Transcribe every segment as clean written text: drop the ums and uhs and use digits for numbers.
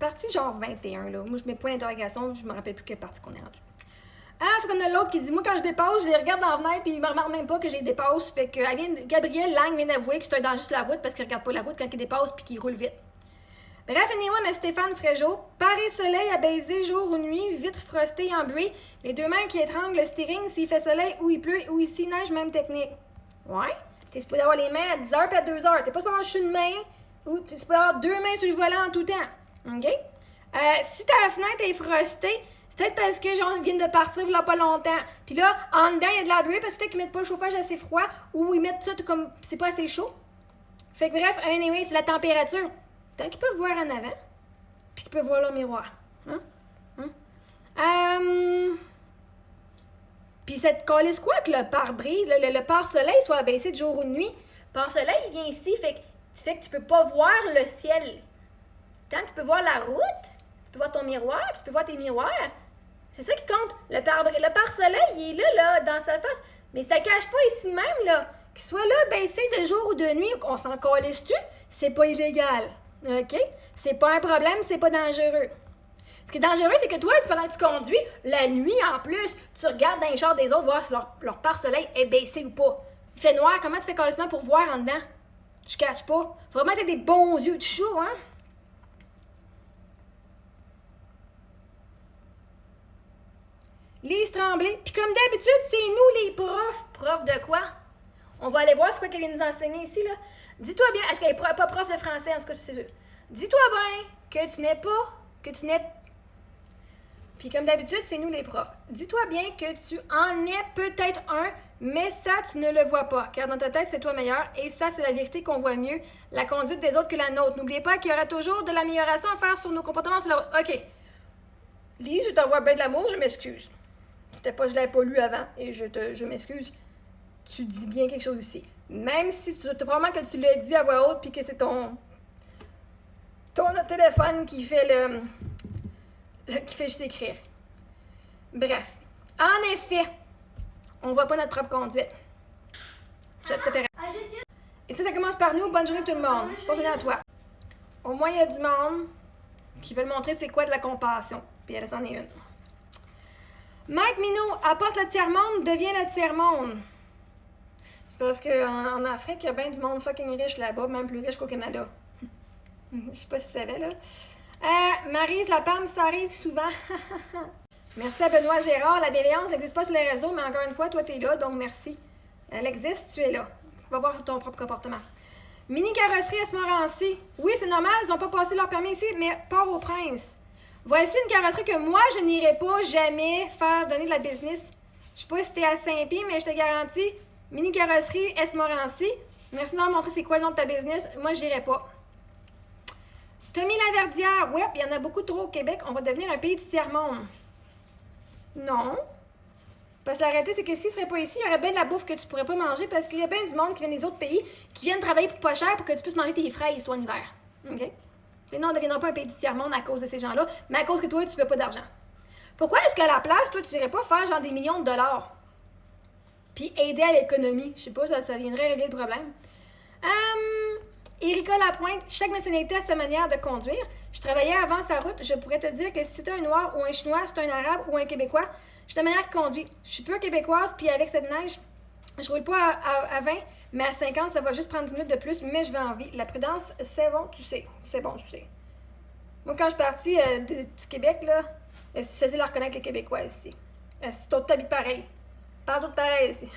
partie genre 21, là. Moi, je mets point d'interrogation, je me rappelle plus quelle partie qu'on est rendu. Ah, fait qu'on a l'autre qui dit, moi, quand je dépasse, je les regarde dans la fenêtre, puis ils me remarquent même pas que je les dépasse. Fait que Gabrielle Lang vient d'avouer que c'est un danger sur la route parce qu'il regarde pas la route quand il dépasse puis qu'il roule vite. Bref, anyway, on a Stéphane Fréjot. Paris soleil à baiser jour ou nuit, vitre frostée embuée, les deux mains qui étranglent le steering s'il fait soleil ou il pleut ou ici neige, même technique. Ouais? T'es supposé avoir les mains à 10h puis à 2h. T'es pas supposé avoir juste une main ou t'es supposé avoir deux mains sur le volant en tout temps. OK? Si ta fenêtre est frostée, c'est peut-être parce que genre, ils viennent de partir il y a pas longtemps. Puis là, en dedans, il y a de la buée parce que peut-être qu'ils mettent pas le chauffage assez froid ou ils mettent ça comme c'est pas assez chaud. Fait que bref, anyway, c'est la température. Tant qu'ils peuvent voir en avant, puis qu'ils peuvent voir leur miroir. Puis ça te calisse quoi que le pare-brise, le pare-soleil soit abaissé de jour ou de nuit? Le pare-soleil, il vient ici, fait que tu peux pas voir le ciel. Tant que tu peux voir la route, tu peux voir ton miroir, puis tu peux voir tes miroirs. C'est ça qui compte. Le pare-soleil, il est là, dans sa face. Mais ça cache pas ici de même, là. Qu'il soit là, baissé de jour ou de nuit, on s'en calisse-tu? C'est pas illégal. OK? C'est pas un problème, c'est pas dangereux. Ce qui est dangereux, c'est que toi, pendant que tu conduis, la nuit en plus, tu regardes dans les chars des autres voir si leur pare-soleil est baissé ou pas. Il fait noir, comment tu fais calissement pour voir en dedans? Je cache pas. Faut vraiment être des bons yeux de chat, hein? Lise Tremblay. Puis comme d'habitude, c'est nous les profs. Profs de quoi? On va aller voir ce qu'elle vient nous enseigner ici, là. Dis-toi bien, est-ce qu'elle est pas prof de français, en tout cas, c'est sûr. Dis-toi bien que tu n'es pas, Puis comme d'habitude, c'est nous les profs. Dis-toi bien que tu en es peut-être un, mais ça, tu ne le vois pas. Car dans ta tête, c'est toi meilleur, et ça, c'est la vérité qu'on voit mieux, la conduite des autres que la nôtre. N'oubliez pas qu'il y aura toujours de l'amélioration à faire sur nos comportements sur la route. OK. Lise, je t'envoie bien de l'amour, je m'excuse. Je l'avais pas lu avant, et je m'excuse. Tu dis bien quelque chose ici. Même si probablement que tu l'as dit à voix haute puis que c'est ton téléphone qui fait qui fait juste écrire. Bref. En effet, on voit pas notre propre conduite. Tu vas te faire. Et ça commence par nous. Bonne journée tout le monde. Bonne journée à toi. Au moins, il y a du monde qui veut montrer c'est quoi de la compassion. Puis elle en est une. Mike Minou, apporte le tiers-monde, devient le tiers-monde. C'est parce qu'en Afrique, il y a bien du monde fucking riche là-bas, même plus riche qu'au Canada. Je sais pas si tu savais, là. Maryse Lapalme, ça arrive souvent. Merci à Benoît Gérard. La bienveillance n'existe pas sur les réseaux, mais encore une fois, toi, t'es là, donc merci. Elle existe, tu es là. Va voir ton propre comportement. Mini carrosserie à Montmorency. Oui, c'est normal, ils n'ont pas passé leur permis ici, mais Port-au-Prince. Voici une carrosserie que moi, je n'irai pas jamais faire donner de la business. Je sais pas si t'es à Saint-Pie, mais je te garantis, Mini carrosserie Montmorency. Merci de me montrer c'est quoi le nom de ta business. Moi, j'irai pas. Tommy Laverdière. Ouais, il y en a beaucoup trop au Québec. On va devenir un pays du tiers-monde. Non. Parce que la réalité, c'est que s'il serait pas ici, il y aurait bien de la bouffe que tu pourrais pas manger parce qu'il y a bien du monde qui vient des autres pays qui viennent travailler pour pas cher pour que tu puisses manger tes fraises, toi, en hiver. OK? Et non, on ne deviendra pas un pays du tiers-monde à cause de ces gens-là, mais à cause que toi, tu veux pas d'argent. Pourquoi est-ce qu'à la place, toi, tu irais pas faire genre des millions de dollars? Puis aider à l'économie. Je sais pas, ça viendrait régler le problème. Erika Lapointe, chaque nationalité a sa manière de conduire. Je travaillais avant sa route, je pourrais te dire que si c'était un Noir ou un Chinois, si c'est un Arabe ou un Québécois, j'ai ta manière de conduire. Je suis peu québécoise, puis avec cette neige, je roule pas à 20, mais à 50, ça va juste prendre 10 minutes de plus, mais je vais en vie. La prudence, c'est bon, tu sais. C'est bon, tu sais. Moi, quand je suis partie du Québec, là, c'est facile à reconnaître les Québécois ici. Si t'as t'habilles pareil. Parle tout pareil ici.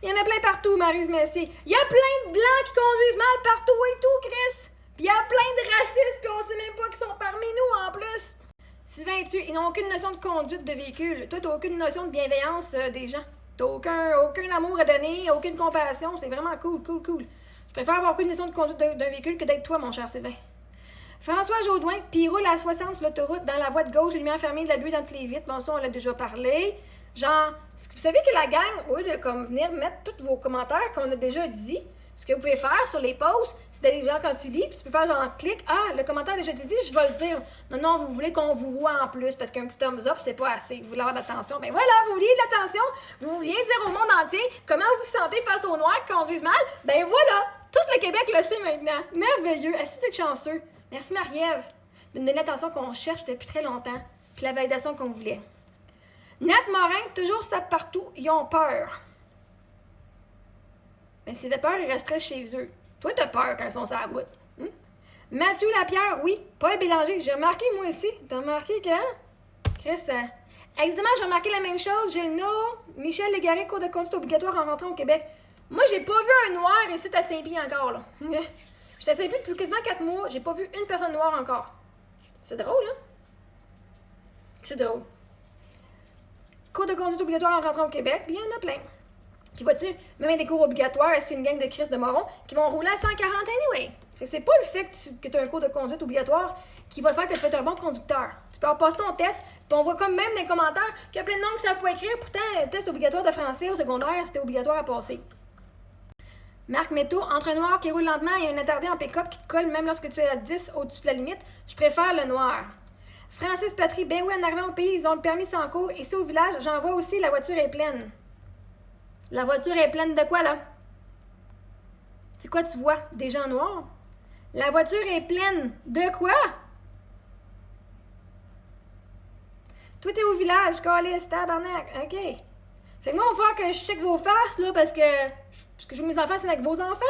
Il y en a plein partout, Maryse Messier. Il y a plein de Blancs qui conduisent mal partout et tout, Chris. Puis il y a plein de racistes, puis on sait même pas qu'ils sont parmi nous, en plus. Sylvain, ils n'ont aucune notion de conduite de véhicule. Toi, t'as aucune notion de bienveillance des gens. T'as aucun amour à donner, aucune compassion. C'est vraiment cool. Je préfère avoir aucune notion de conduite d'un véhicule que d'être toi, mon cher Sylvain. François Jaudoin, puis il roule à 60 sur l'autoroute, dans la voie de gauche, lumière fermée, de la buée dans toutes les vitres. Bon, ça, on l'a déjà parlé. Genre, vous savez que la gang, au lieu de venir mettre tous vos commentaires qu'on a déjà dit, ce que vous pouvez faire sur les posts, c'est d'aller genre quand tu lis, puis tu peux faire genre clic, le commentaire a déjà été dit, je vais le dire. Non, vous voulez qu'on vous voit en plus, parce qu'un petit thumbs up, c'est pas assez. Vous voulez avoir de l'attention. Ben voilà, vous vouliez de l'attention, vous vouliez dire au monde entier comment vous vous sentez face aux Noirs qui conduisent mal. Ben voilà, Tout le Québec le sait maintenant. Merveilleux. Est-ce que vous êtes chanceux? Merci Marie-Ève de nous donner l'attention qu'on cherche depuis très longtemps, puis la validation qu'on voulait. Nat Morin, toujours ça partout, ils ont peur. Mais s'ils avaient peur, ils resteraient chez eux. Toi, t'as peur quand ils sont sur la route. Mathieu Lapierre, oui. Paul Bélanger, j'ai remarqué moi aussi. T'as remarqué que, hein? Chris, exactement, j'ai remarqué la même chose. Gilles No, Michel Légaré, cours de conduite obligatoire en rentrant au Québec. Moi, j'ai pas vu un noir ici à Saint-Pierre encore, là. J'étais à Saint-Pierre depuis quasiment 4 mois. J'ai pas vu une personne noire encore. C'est drôle, hein? C'est drôle. Cours de conduite obligatoire en rentrant au Québec, bien, il y en a plein. Puis vois-tu, même avec des cours obligatoires, c'est une gang de Chris de morons qui vont rouler à 140 anyway. C'est pas le fait que tu as un cours de conduite obligatoire qui va faire que tu vas être un bon conducteur. Tu peux avoir passé ton test, puis on voit comme même dans les commentaires qu'il y a plein de noms qui savent pas écrire. Pourtant, le test obligatoire de français au secondaire, c'était obligatoire à passer. Marc Métaux, entre un noir qui roule lentement et un attardé en pick-up qui te colle même lorsque tu es à 10 au-dessus de la limite, je préfère le noir. Francis Patry, ben oui, en arrivant au pays, ils ont le permis sans cours. Ici au village, j'en vois aussi, la voiture est pleine. La voiture est pleine de quoi, là? C'est quoi tu vois? Des gens noirs? La voiture est pleine de quoi? Toi, t'es au village, câlisse, tabarnak. OK. Fait que moi, il va falloir que je check vos faces, là, parce que je veux mes enfants, c'est avec vos enfants.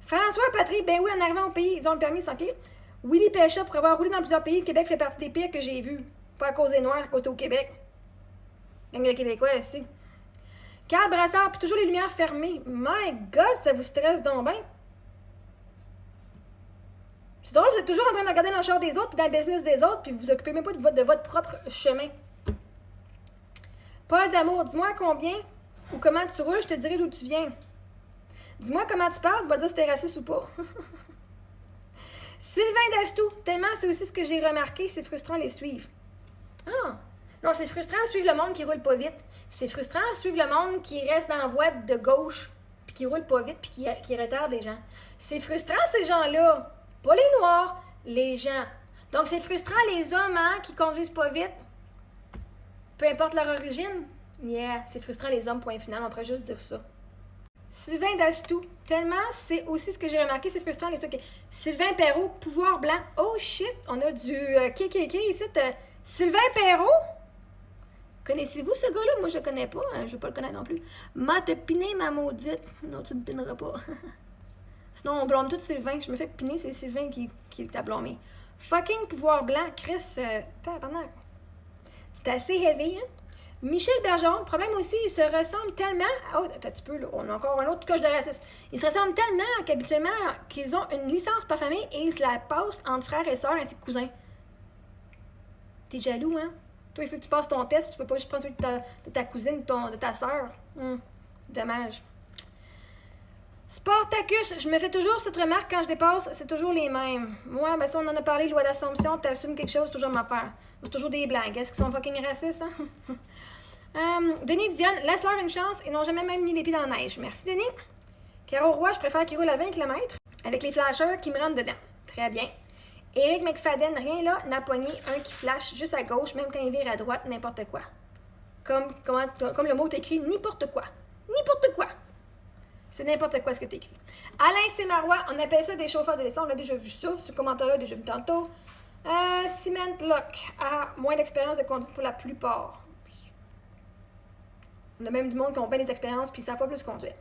François Patry, ben oui, en arrivant au pays, ils ont le permis sans quai. Willy Pécha, pour avoir roulé dans plusieurs pays, le Québec fait partie des pires que j'ai vus. Pas à cause des Noirs, à cause au Québec. Gang de Québécois, ici. Carl Brassard, puis toujours les lumières fermées. My God, ça vous stresse donc bien. C'est drôle, vous êtes toujours en train de regarder dans le char des autres, puis dans le business des autres, puis vous vous occupez même pas de votre propre chemin. Paul Damour, dis-moi combien ou comment tu roules, je te dirai d'où tu viens. Dis-moi comment tu parles, on va dire si t'es raciste ou pas. Sylvain Dastou, tellement c'est aussi ce que j'ai remarqué, c'est frustrant de les suivre. Ah! Non, c'est frustrant de suivre le monde qui roule pas vite. C'est frustrant de suivre le monde qui reste dans la voie de gauche, puis qui roule pas vite, puis qui retarde les gens. C'est frustrant ces gens-là. Pas les noirs, les gens. Donc c'est frustrant les hommes hein, qui conduisent pas vite. Peu importe leur origine. Yeah, c'est frustrant les hommes, point final. On pourrait juste dire ça. Sylvain Dastou, tellement c'est aussi ce que j'ai remarqué, c'est frustrant les trucs. Sylvain Perrault, pouvoir blanc. Oh shit, on a du KKK ici. Sylvain Perrault? Connaissez-vous ce gars-là? Moi, je le connais pas. Hein, je veux pas le connaître non plus. M'a te piné, ma maudite. Non, tu me pineras pas. Sinon, on blâme tout Sylvain. Si je me fais piner, c'est Sylvain qui t'a blâmé. Fucking pouvoir blanc. Chris, tabarnak. C'est assez heavy, hein? Michel Bergeron, le problème aussi, il se ressemble tellement... Oh, attends un petit peu, là. On a encore un autre coche de racisme. Ils se ressemblent tellement qu'habituellement, qu'ils ont une licence par famille et ils se la passent entre frères et sœurs ainsi que cousins. T'es jaloux, hein? Toi, il faut que tu passes ton test, tu peux pas juste prendre celui de ta cousine, de ta sœur. Dommage. Sportacus, je me fais toujours cette remarque quand je dépasse, c'est toujours les mêmes. Moi, ben ça, on en a parlé, loi d'Assomption, t'assumes quelque chose, toujours m'affaire. C'est toujours des blagues. Est-ce qu'ils sont fucking racistes, hein? Denis Dionne, laisse-leur une chance, ils n'ont jamais même mis les pieds dans la neige. Merci, Denis. Caro Roy, je préfère qu'il roule à 20 km avec les flashers qui me rentrent dedans. Très bien. Éric McFadden, rien là, n'a pogné un qui flash juste à gauche, même quand il vire à droite, n'importe quoi. Comme le mot t'écrit, n'importe quoi. N'importe quoi. C'est n'importe quoi ce que t'écris. Alain Sémarois, on appelle ça des chauffeurs de l'essence. On a déjà vu ça. Ce commentaire-là, on a déjà vu tantôt. Cement Lock a moins d'expérience de conduite pour la plupart. On a même du monde qui ont bien des expériences puis ils savent pas plus conduire.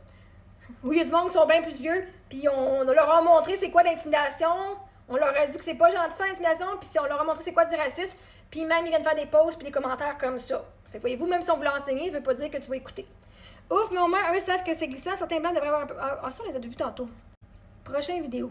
Oui, il y a du monde qui sont bien plus vieux puis on leur a montré c'est quoi l'intimidation. On leur a dit que c'est pas gentil de faire l'intimidation, puis on leur a montré c'est quoi du racisme, puis même ils viennent faire des posts puis des commentaires comme ça. Fait que voyez-vous, même si on vous l'a enseigné, ça veut pas dire que tu vas écouter. Ouf, mais au moins, eux savent que c'est glissant. Certains blancs devraient avoir un peu... Ah, ça, on les a vus tantôt. Prochaine vidéo.